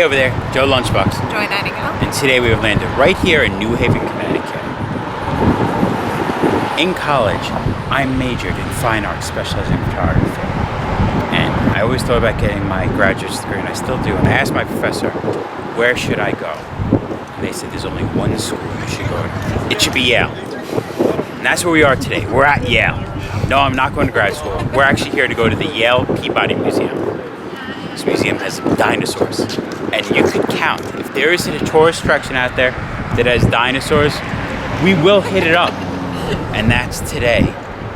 over there, Joe Lunchbox. Joy Nightingale. And today we have landed right here in New Haven, Connecticut. In college, I majored in fine arts, specializing in photography. And I always thought about getting my graduate degree, and I still do. And I asked my professor, where should I go? And they said, there's only one school you should go to. It should be Yale. And that's where we are today. We're at Yale. No, I'm not going to grad school. We're actually here to go to the Yale Peabody Museum. This museum has dinosaurs. And you could count. If there is a tourist attraction out there that has dinosaurs, we will hit it up. And that's today,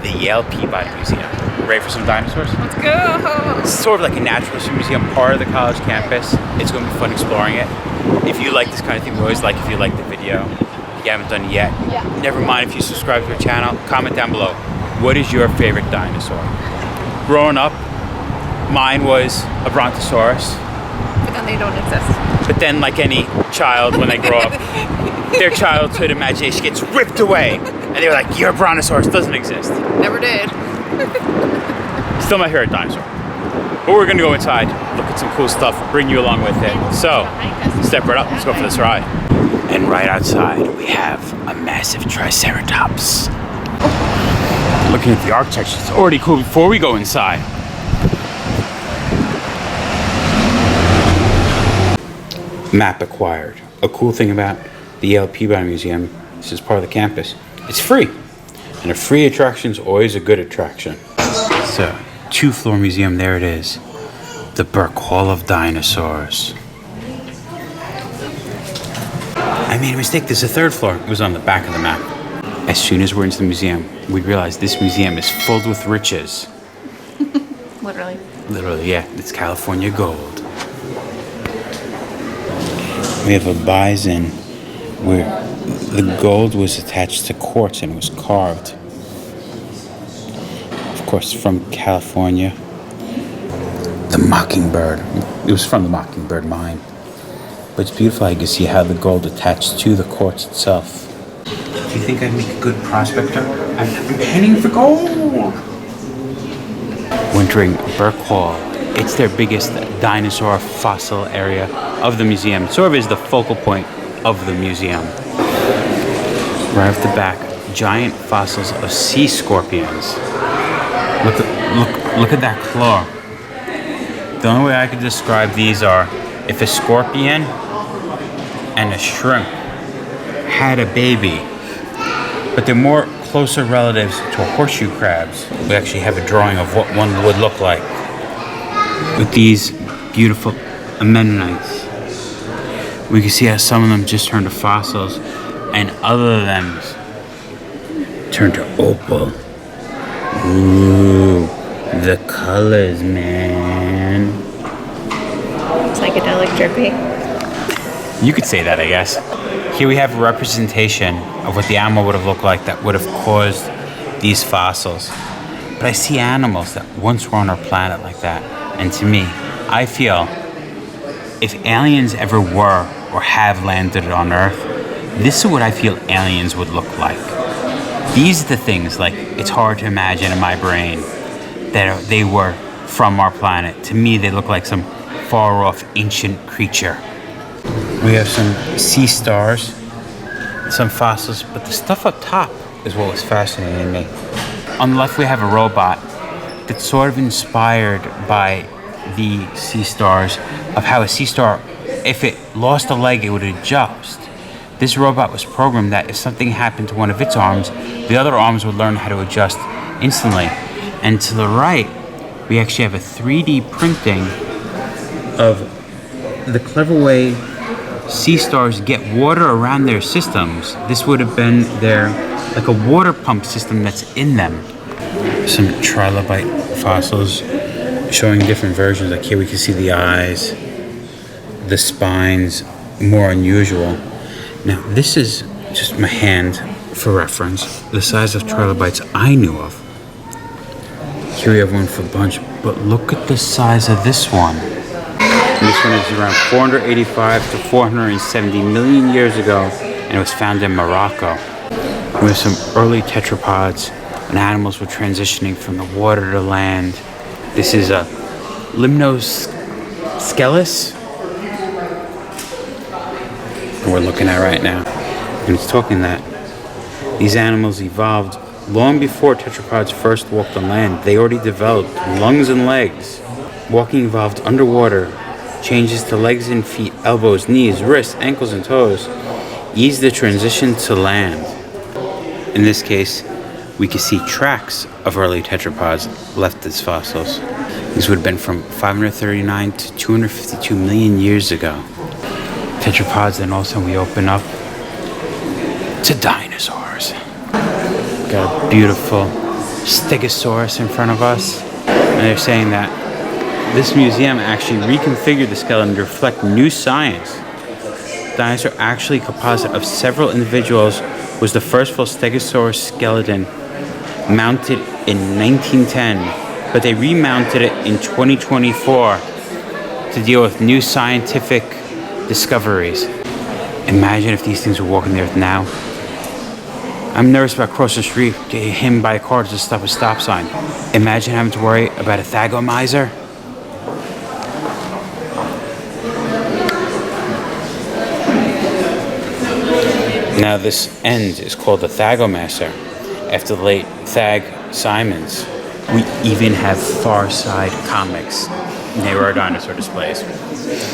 the Yale Peabody Museum. Ready for some dinosaurs? Let's go! It's sort of like a natural history museum, part of the college campus. It's going to be fun exploring it. If you like this kind of thing, we always like if you like the video. If you haven't done it yet, never mind if you subscribe to our channel, comment down below. What is your favorite dinosaur? Growing up, mine was a Brontosaurus. But then they don't exist. But then, like any child, when they grow up, their childhood imagination gets ripped away. And they're like, your Brontosaurus doesn't exist. Never did. Still my favorite dinosaur. But we're gonna go inside, look at some cool stuff, bring you along with it. So, step right up, let's go for this ride. And right outside, we have a massive Triceratops. Looking at the architecture, it's already cool before we go inside. Map acquired. A cool thing about the Yale Peabody Museum, this is part of the campus, it's free. And a free attraction is always a good attraction. So, 2-floor museum, there it is. The Burke Hall of Dinosaurs. I made a mistake, there's a 3rd floor. It was on the back of the map. As soon as we're into the museum, we realize this museum is filled with riches. Literally. Literally, yeah. It's California gold. We have a bison where the gold was attached to quartz and it was carved. Of course, from California. The mockingbird. It was from the mockingbird mine. But it's beautiful. You can see how the gold attached to the quartz itself. Do you think I'd make a good prospector? I'm panning for gold. We're entering Burke Hall. It's their biggest dinosaur fossil area of the museum. Sort of is the focal point of the museum. Right off the back, giant fossils of sea scorpions. Look at that claw. The only way I could describe these are if a scorpion and a shrimp had a baby, but they're more closer relatives to horseshoe crabs. We actually have a drawing of what one would look like with these beautiful ammonites. We can see how some of them just turn to fossils and other of them turn to opal. Ooh, the colors, man. Psychedelic drippy. You could say that, I guess. Here we have a representation of what the animal would have looked like that would have caused these fossils. But I see animals that once were on our planet like that. And to me, I feel if aliens ever were or have landed on Earth, this is what I feel aliens would look like. These are the things, like, it's hard to imagine in my brain that they were from our planet. To me, they look like some far-off ancient creature. We have some sea stars, some fossils, but the stuff up top is what was fascinating me. On the left, we have a robot that's sort of inspired by the sea stars, of how a sea star, if it lost a leg, it would adjust. This robot was programmed that if something happened to one of its arms, the other arms would learn how to adjust instantly. And to the right, we actually have a 3D printing of the clever way sea stars get water around their systems. This would have been their, like a water pump system that's in them. Some trilobite fossils showing different versions. Like here we can see the eyes, the spines, more unusual. Now this is just my hand for reference, the size of trilobites I knew of. Here we have one for a bunch, but look at the size of this one. And this one is around 485 to 470 million years ago, and it was found in Morocco. We have some early tetrapods, and animals were transitioning from the water to land. This is a Limnoscelis. we're looking at right now. And it's talking that these animals evolved long before tetrapods first walked on land. They already developed lungs and legs. Walking evolved underwater. Changes to legs and feet, elbows, knees, wrists, ankles, and toes ease the transition to land. In this case, we can see tracks of early tetrapods left as fossils. These would have been from 539 to 252 million years ago. Tetrapods, and also we open up to dinosaurs. Got a beautiful stegosaurus in front of us, and they're saying that this museum actually reconfigured the skeleton to reflect new science. Dinosaur, actually composite of several individuals, was the first full stegosaurus skeleton mounted in 1910, but they remounted it in 2024 to deal with new scientific discoveries. Imagine if these things were walking the earth now. I'm nervous about crossing the street, getting hit by a car to stop a stop sign. Imagine having to worry about a thagomizer. Now this end is called the Thagomaster, after the late Thag Simons. We even have Far Side comics near our dinosaur displays.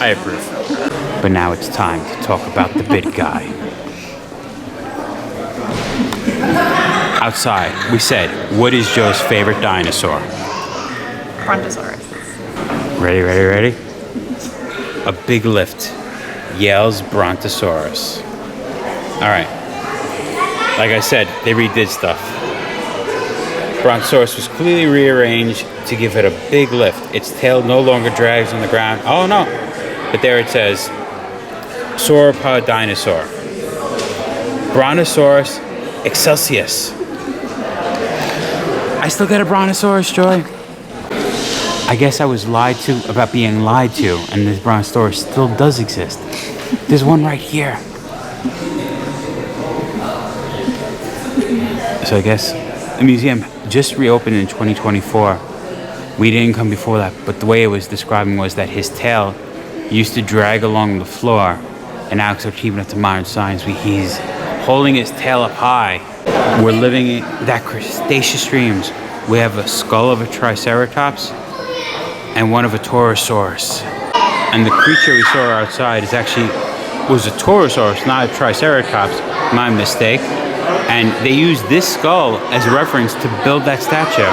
I approve. But now it's time to talk about the big guy. Outside, we said, what is Joe's favorite dinosaur? Brontosaurus. Ready? A big lift. Yale's Brontosaurus. Alright. Like I said, they redid stuff. Brontosaurus was clearly rearranged to give it a big lift. Its tail no longer drags on the ground. Oh no! But there it says, sauropod dinosaur. Brontosaurus excelsius. I still got a Brontosaurus, Joy. I guess I was lied to about being lied to, and this Brontosaurus still does exist. There's one right here. So I guess the museum just reopened in 2024. We didn't come before that, but the way it was describing was that his tail used to drag along the floor, and now so keeping it to modern science, he's holding his tail up high. We're living in that Cretaceous dreams. We have a skull of a Triceratops and one of a Torosaurus. And the creature we saw outside was a Torosaurus, not a Triceratops. My mistake. And they used this skull as a reference to build that statue.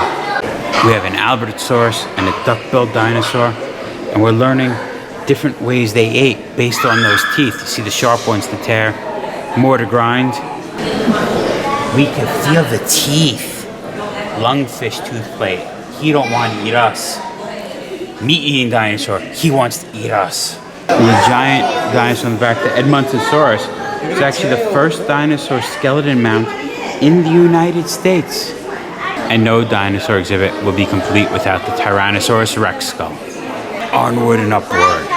We have an Albertosaurus and a duck-billed dinosaur, and we're learning different ways they ate based on those teeth. You see the sharp ones to tear, more to grind. We can feel the teeth. Lungfish tooth plate. He don't want to eat us. Meat-eating dinosaur. He wants to eat us. And the giant dinosaur in the back, the Edmontosaurus, is actually the first dinosaur skeleton mount in the United States. And no dinosaur exhibit will be complete without the Tyrannosaurus Rex skull. Onward and upward.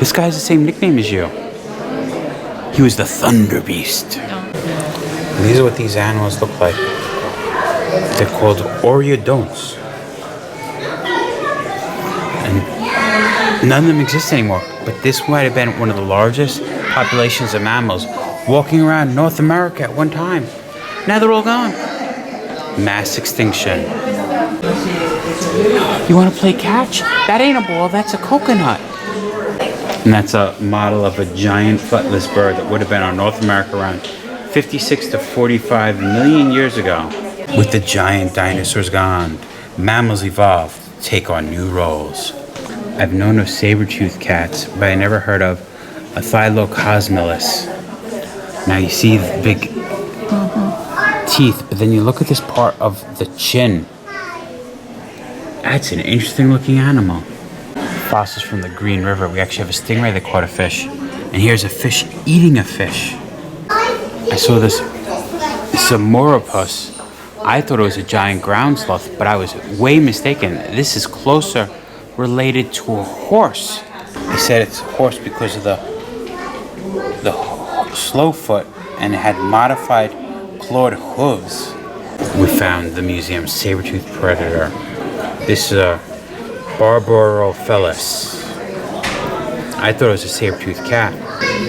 This guy has the same nickname as you. He was the Thunder Beast. And these are what these animals look like. They're called Oreodonts. And none of them exist anymore, but this might have been one of the largest populations of mammals walking around North America at one time. Now they're all gone. Mass extinction. You want to play catch? That ain't a ball, that's a coconut. And that's a model of a giant footless bird that would have been on North America around 56 to 45 million years ago. With the giant dinosaurs gone, mammals evolved to take on new roles. I've known of saber-toothed cats, but I never heard of a Thylacosmilus. Now you see the big teeth, but then you look at this part of the chin. That's an interesting looking animal. Fossils from the Green River. We actually have a stingray that caught a fish. And here's a fish eating a fish. I saw this Samoropus. I thought it was a giant ground sloth, but I was way mistaken. This is closer related to a horse. They said it's a horse because of the slow foot, and it had modified clawed hooves. We found the museum's saber-toothed predator. This is a Barbarophilus. I thought it was a saber-toothed cat.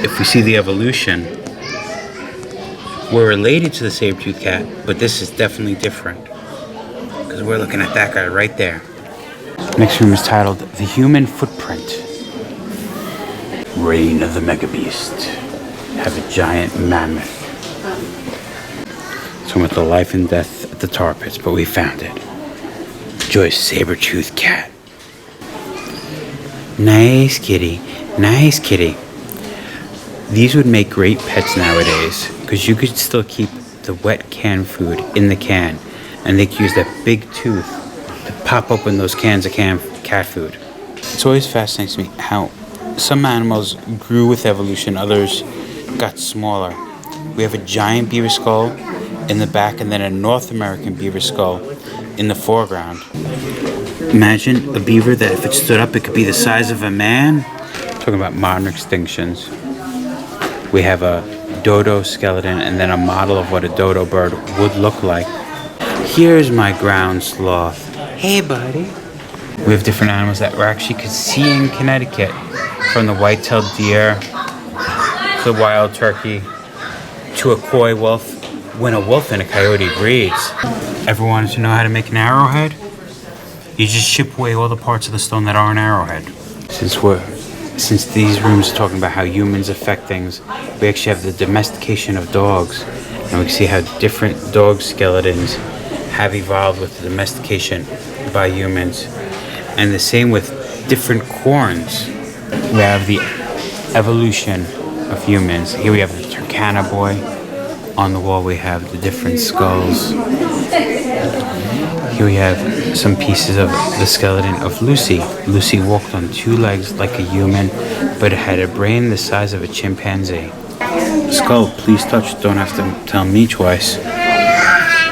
If we see the evolution, we're related to the saber-toothed cat, but this is definitely different. Because we're looking at that guy right there. Next room is titled The Human Footprint. Reign of the Mega Beast. Have a giant mammoth. So with the life and death at the tar pits, but we found it. Joy's saber-toothed cat. Nice kitty. Nice kitty. These would make great pets nowadays because you could still keep the wet canned food in the can and they could use that big tooth to pop open those cans of cat food. It's always fascinating to me how some animals grew with evolution, others got smaller. We have a giant beaver skull in the back and then a North American beaver skull in the foreground. Imagine a beaver that if it stood up, it could be the size of a man. Talking about modern extinctions. We have a dodo skeleton and then a model of what a dodo bird would look like. Here's my ground sloth. Hey, buddy. We have different animals that we actually could see in Connecticut, from the white-tailed deer to the wild turkey to a coy wolf when a wolf and a coyote breeds. Ever wanted to know how to make an arrowhead? You just chip away all the parts of the stone that are an arrowhead. Since these rooms are talking about how humans affect things, we actually have the domestication of dogs. And we can see how different dog skeletons have evolved with the domestication by humans. And the same with different corns. We have the evolution of humans. Here we have the Turkana boy. On the wall we have the different skulls. Here we have some pieces of the skeleton of Lucy. Lucy walked on two legs like a human, but had a brain the size of a chimpanzee. Skull, please touch. Don't have to tell me twice.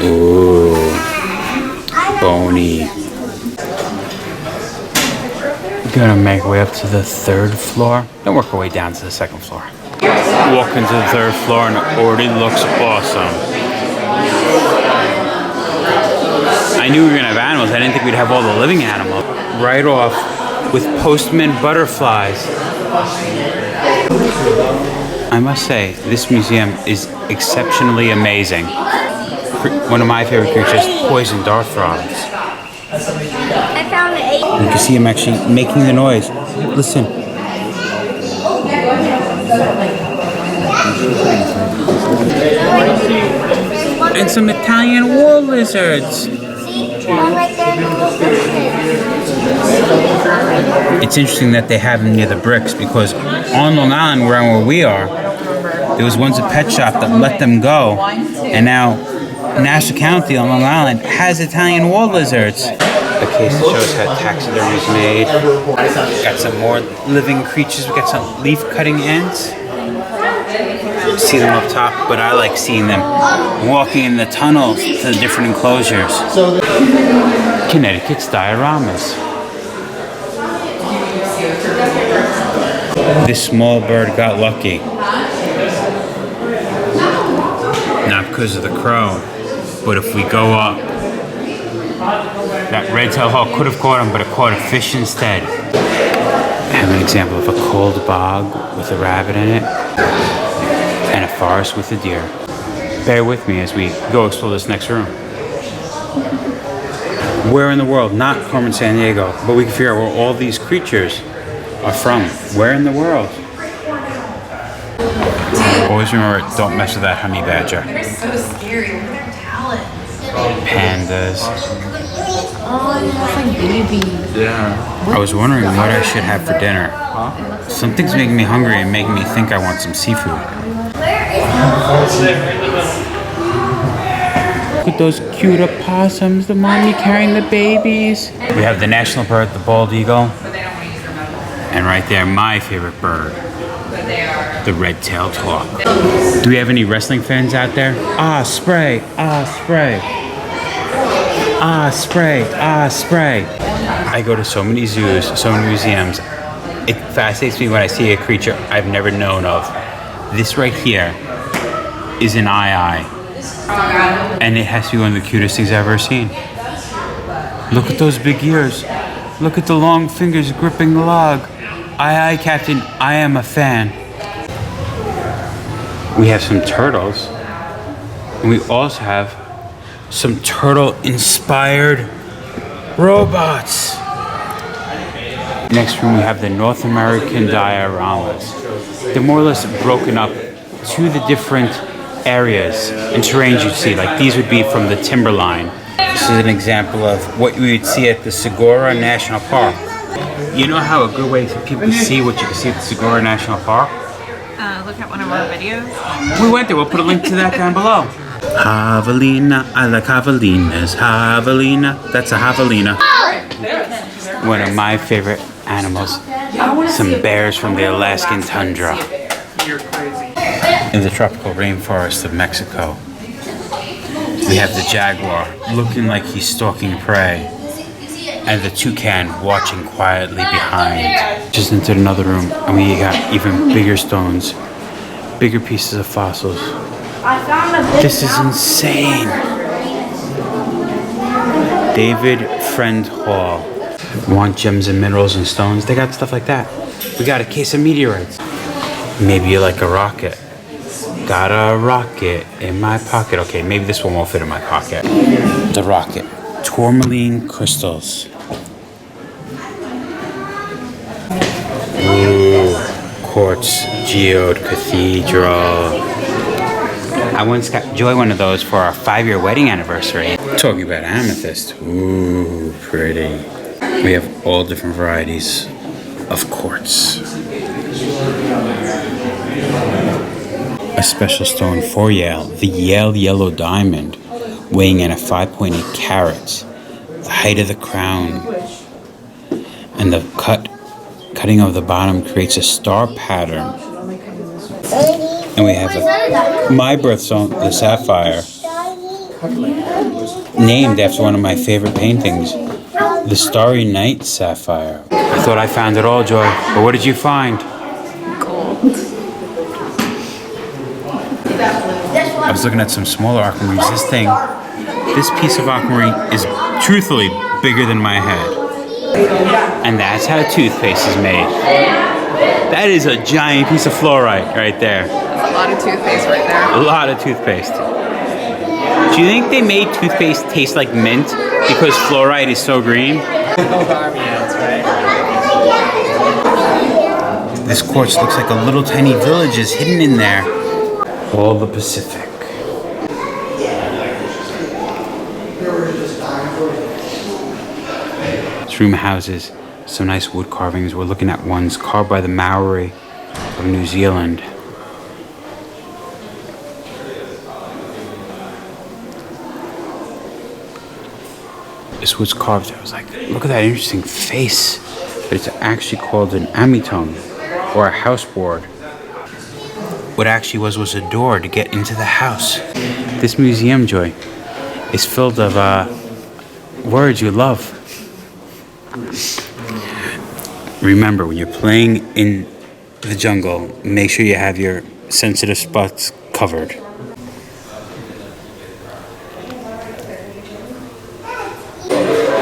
Ooh, bony. Gonna make our way up to the third floor. Then work our way down to the second floor. Walk into the third floor and it already looks awesome. I knew we were gonna have animals. I didn't think we'd have all the living animals. Right off with postman butterflies. I must say, this museum is exceptionally amazing. One of my favorite creatures, poison dart frogs. I found 8. You can see him actually making the noise. Listen. And some Italian war lizards. It's interesting that they have them near the bricks because on Long Island, where we are, there was once a pet shop that let them go, and now Nassau County on Long Island has Italian wall lizards. The case shows how taxidermy is made. Got some more living creatures. We got some leaf-cutting ants. See them up top, but I like seeing them walking in the tunnels to the different enclosures. Connecticut's dioramas. This small bird got lucky. Not because of the crow, but if we go up, that red-tailed hawk could have caught him, but it caught a fish instead. I have an example of a cold bog with a rabbit in it, and a forest with a deer. Bear with me as we go explore this next room. Where in the world? Not Carmen San Diego, but we can figure out where all these creatures are from. Where in the world? Always remember, don't mess with that honey badger. They're so scary. Look at their talons. Pandas. Oh, that's like babies. Yeah. I was wondering what I should have for dinner. Something's making me hungry and making me think I want some seafood. Look at those cute opossums, the mommy carrying the babies. We have the national bird, the bald eagle. And right there, my favorite bird, the red-tailed hawk. Do we have any wrestling fans out there? Ah, spray, ah, spray. Ah, spray, ah, spray. I go to so many zoos, so many museums. It fascinates me when I see a creature I've never known of. This right here is an eye. And it has to be one of the cutest things I've ever seen. Look at those big ears. Look at the long fingers gripping the log. Aye, aye, Captain. I am a fan. We have some turtles. And we also have some turtle-inspired robots. Next room, we have the North American dioramas. They're more or less broken up to the different areas and terrains you'd see. Like these would be from the timberline. This is an example of what we would see at the Segura National Park. You know how a good way for people to see what you can see at the Segura National Park? Look at one of our videos. We went there. We'll put a link to that down below. Javelina, I like javelinas. Javelina, that's a javelina. One of my favorite animals. Some bears from the Alaskan tundra. In the tropical rainforest of Mexico, we have the jaguar looking like he's stalking prey, and the toucan watching quietly behind. Just entered another room, and we got even bigger stones, bigger pieces of fossils. This is insane. David Friend Hall. Want gems and minerals and stones? They got stuff like that. We got a case of meteorites. Maybe you like a rocket. Got a rocket in my pocket. Okay, maybe this one won't fit in my pocket. The rocket. Tourmaline crystals. Ooh, quartz geode cathedral. I once got Joy one of those for our 5-year wedding anniversary. Talking about amethyst. Ooh, pretty. We have all different varieties of quartz. A special stone for Yale, the Yale Yellow Diamond, weighing in at 5.8 carats. The height of the crown and the cutting of the bottom creates a star pattern. And we have my birthstone, the sapphire, named after one of my favorite paintings, the Starry Night sapphire. I thought I found it all, Joy, but what did you find? Gold. I was looking at some smaller aquamarines. This piece of aquamarine is truthfully bigger than my head. And that's how toothpaste is made. That is a giant piece of fluorite right there. That's a lot of toothpaste right there. A lot of toothpaste. Do you think they made toothpaste taste like mint because fluorite is so green? This quartz looks like a little tiny village is hidden in there. All the Pacific. This room houses some nice wood carvings. We're looking at ones carved by the Maori of New Zealand. This was carved. I was like, look at that interesting face. But it's actually called an amitone, or a house board. What actually was a door to get into the house. This museum, Joy, is filled of words you love. Remember, when you're playing in the jungle, make sure you have your sensitive spots covered.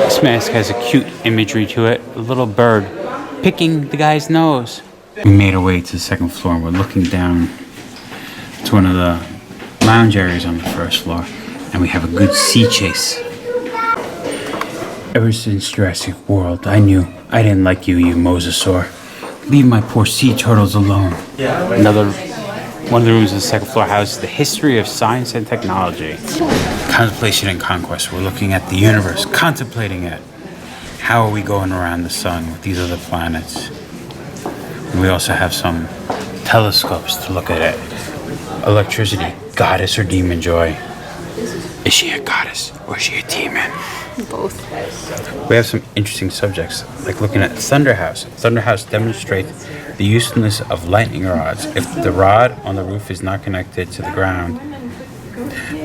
This mask has a cute imagery to it. A little bird picking the guy's nose. We made our way to the second floor and we're looking down to one of the lounge areas on the first floor. And we have a good sea chase. Ever since Jurassic World, I knew I didn't like you, you mosasaur. Leave my poor sea turtles alone. One of the rooms on the second floor houses the history of science and technology. Contemplation and conquest. We're looking at the universe, contemplating it. How are we going around the sun with these other planets? And we also have some telescopes to look at it. Electricity, goddess or demon, Joy? Is she a goddess or is she a demon? Both. We have some interesting subjects, like looking at Thunderhouse. Thunderhouse demonstrates the usefulness of lightning rods. If the rod on the roof is not connected to the ground,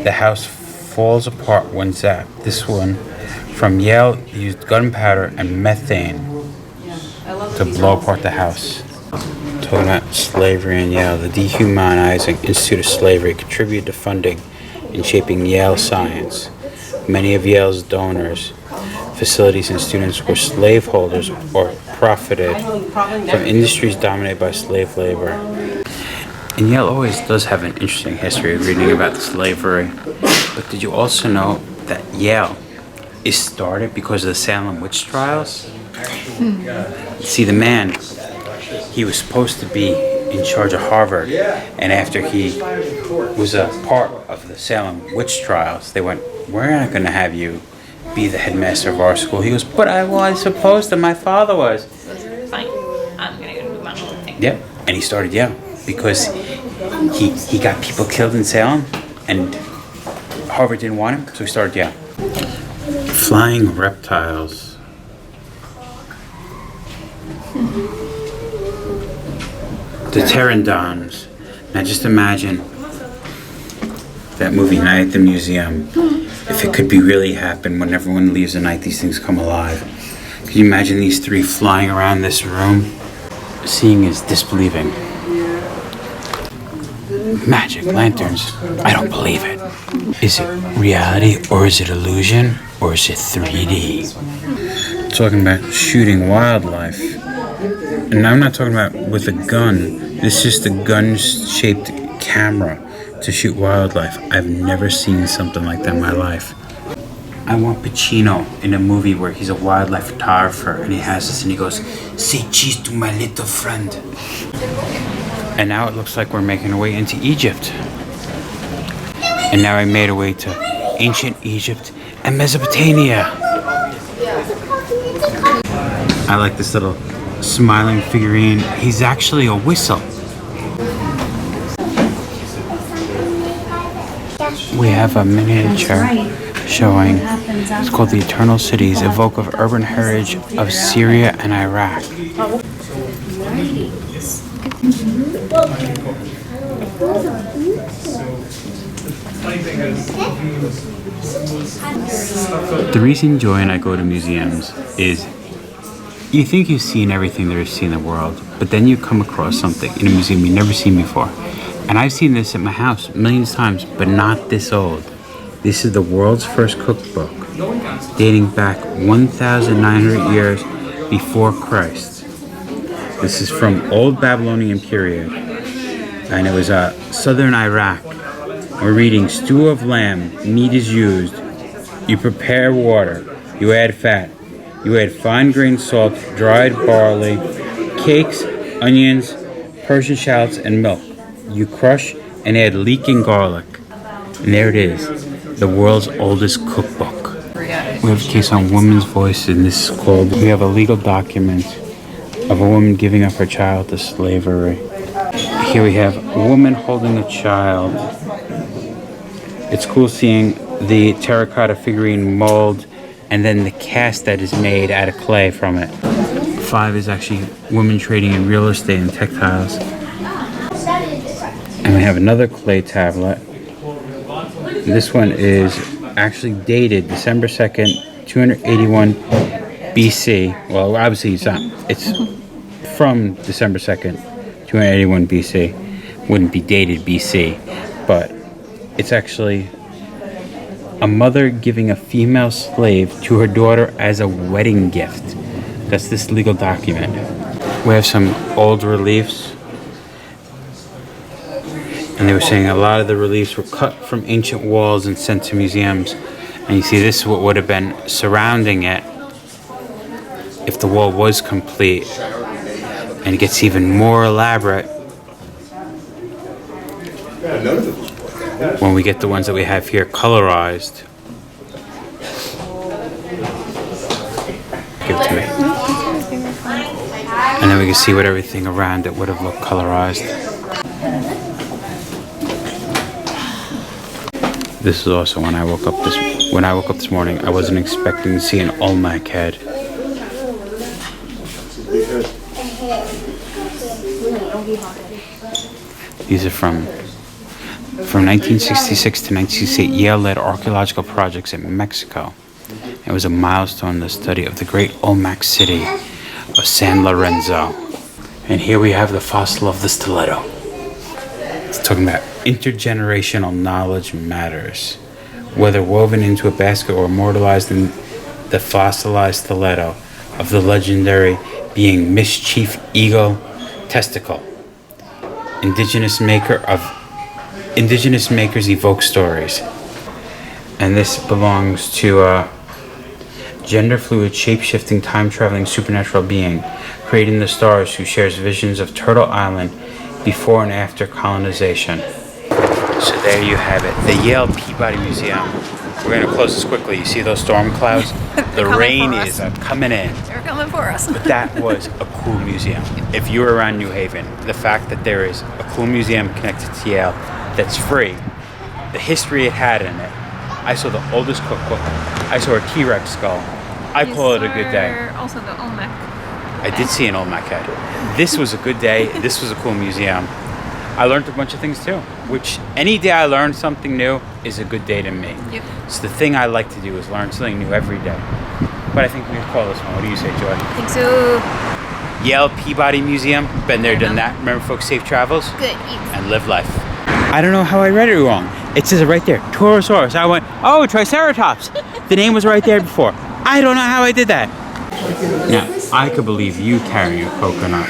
the house falls apart when zapped. This one from Yale used gunpowder and methane to blow apart the house. Talking about slavery in Yale, the Dehumanizing Institute of Slavery contributed to funding in shaping Yale science. Many of Yale's donors facilities and students were slaveholders or profited from industries dominated by slave labor. And Yale always does have an interesting history of reading about slavery. But did you also know that Yale is started because of the Salem witch trials? See, the man, he was supposed to be in charge of Harvard, and after he was a part of the Salem witch trials, they went, "We're not going to have you be the headmaster of our school." He goes, "But I was supposed to, my father was." Fine. I'm gonna go do my little thing. Yeah, and he started Yale because he got people killed in Salem, and Harvard didn't want him, so he started Yale. Flying reptiles. The pteranodons. Now just imagine that movie Night at the Museum. If it could be really happen, when everyone leaves at night, these things come alive. Can you imagine these three flying around this room? Seeing is disbelieving. Magic lanterns. I don't believe it. Is it reality or is it illusion or is it 3D? Talking about shooting wildlife. And I'm not talking about with a gun. This is just a gun-shaped camera to shoot wildlife. I've never seen something like that in my life. I want Pacino in a movie where he's a wildlife photographer and he has this and he goes, "Say cheese to my little friend." And now it looks like we're making our way into Egypt. And now I made our way to ancient Egypt and Mesopotamia. I like this little smiling figurine. He's actually a whistle. We have a miniature showing. It's called The Eternal Cities, evoke of urban heritage of Syria and Iraq. The reason Joy and I go to museums is you think you've seen everything there is to see in the world, but then you come across something in a museum you've never seen before. And I've seen this at my house millions of times, but not this old. This is the world's first cookbook, dating back 1,900 years before Christ. This is from Old Babylonian period, and it was southern Iraq. We're reading, stew of lamb, meat is used. You prepare water, you add fat, you add fine grained salt, dried barley, cakes, onions, Persian shallots, and milk. You crush and add leek and garlic. And there it is, the world's oldest cookbook. We have a case on women's voice, and this is called, we have a legal document of a woman giving up her child to slavery. Here we have a woman holding a child. It's cool seeing the terracotta figurine mold and then the cast that is made out of clay from it. 5 is actually women trading in real estate and textiles. And we have another clay tablet. This one is actually dated December 2nd, 281 BC. Well, obviously it's not. It's from December 2nd, 281 BC. Wouldn't be dated BC, but it's actually a mother giving a female slave to her daughter as a wedding gift. That's this legal document. We have some old reliefs. And they were saying a lot of the reliefs were cut from ancient walls and sent to museums. And you see this is what would have been surrounding it if the wall was complete. And it gets even more elaborate when we get the ones that we have here colorized. Give it to me. And then we can see what everything around it would have looked colorized. This is also when I woke up this morning. I wasn't expecting to see an Olmec head. These are from 1966 to 1968. Yale led archaeological projects in Mexico. It was a milestone in the study of the great Olmec city of San Lorenzo. And here we have the fossil of the stiletto. It's talking about intergenerational knowledge matters. Whether woven into a basket or immortalized in the fossilized stiletto of the legendary being Mischief Eagle Testicle. Indigenous makers evoke stories. And this belongs to gender fluid, shape-shifting, time-traveling supernatural being creating the stars who shares visions of Turtle Island before and after colonization. So there you have it, the Yale Peabody Museum. We're going to close this quickly. You see those storm clouds? The rain is coming in. They're coming for us. But that was a cool museum. If you were around New Haven, the fact that there is a cool museum connected to Yale that's free, the history it had in it. I saw the oldest cookbook. I saw a T-Rex skull. I call it a good day. Also the Olmec. I did see an Olmec head. This was a good day. This was a cool museum. I learned a bunch of things too, which any day I learn something new is a good day to me. Yep. So the thing I like to do is learn something new every day. But I think we can call this one. What do you say, Joy? I think so. Yale Peabody Museum. Been there, done that. Remember, folks, safe travels. Good. And live life. I don't know how I read it wrong. It says it right there, Dinosaurs. I went, oh, Triceratops. The name was right there before. I don't know how I did that. Now, I could believe you carrying a coconut.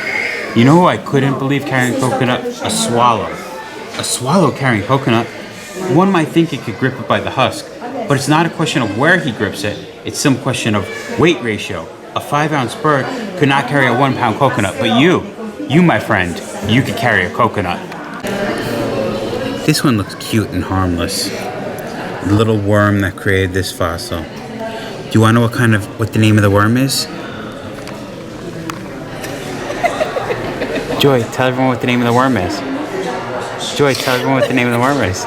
You know who I couldn't believe carrying a coconut? A swallow. A swallow carrying coconut. One might think it could grip it by the husk, but it's not a question of where he grips it. It's some question of weight ratio. A 5-ounce bird could not carry a 1-pound coconut, but you, my friend, you could carry a coconut. This one looks cute and harmless. The little worm that created this fossil. Do you want to know what the name of the worm is? Joy, tell everyone what the name of the worm is. Joy, tell everyone what the name of the worm is.